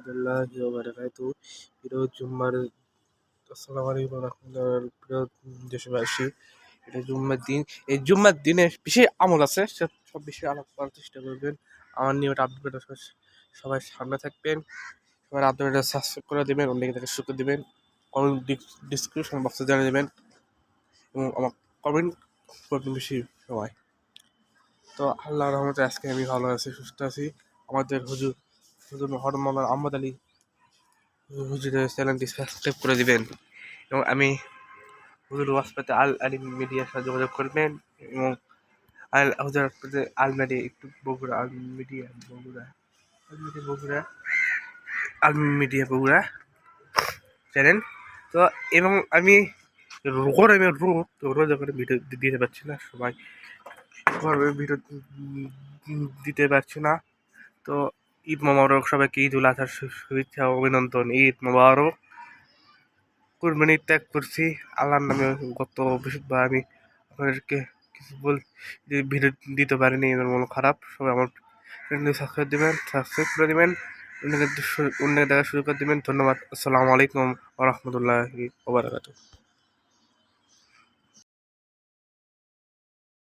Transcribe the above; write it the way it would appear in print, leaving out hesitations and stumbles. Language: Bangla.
রহমতুল্লাহি ওয়া বারাকাতুহু। প্রিয় জুম্মার আসসালামু আলাইকুম ওয়া রাহমাতুল্লাহ। প্রিয় দেশবাসী, এটা জুম্মার দিন। এই জুম্মার দিনে বিশেষ আমল আছে, সব বিষয়ে আলাপ করার চেষ্টা করবেন। আমার নিয়মিত আপডেট সবাই সামনে থাকবেন, সবাই আপডেট সাবস্ক্রাইব করে দেবেন, অন্যকে তাকে সুযোগ দেবেন, কমেন্ট ডিসক্রিপশন বক্সে জানিয়ে দেবেন এবং আমার কমেন্ট করবেন বেশি সবাই। তো আল্লাহর রহমতে আজকে আমি ভালো আছি, সুস্থ আছি। আমাদের হুজুর হযরত মাওলানা আহমদ আলী হুজুরের চ্যানেলটি সাবস্ক্রাইব করে দিবেন এবং আমি হুজুর ওয়াসপাতে আল আলী মিডিয়ার সাথে যোগাযোগ করবেন এবং হুজুর ওয়াসপাতে আল মিডিয়া একটু বগুড়া আল মিডিয়া বগুড়া চ্যানেল। তো এবং আমি রোজা করে ভিডিও দিতে পারছি না, সবাই ভিডিও দিতে পারছি না। তো ঈদ মোবারক সবাইকে, ঈদ উল আজহার শুভেচ্ছা অভিনন্দন। ঈদ মোবারক। কুরবানি ত্যাগ করছি আল্লাহর নামে। গত বৃহস্পতিবার আমি আপনাদেরকে কিছু ভিডিও দিতে পারিনি, এর মন খারাপ। সবাই আমার চ্যানেলটি সাবস্ক্রাইব করে দেবেন, অন্যকে দেখার সুযোগ করে দেবেন। ধন্যবাদ। আসসালামু আলাইকুম ওয়া রাহমাতুল্লাহি ওয়া বারাকাতুহু।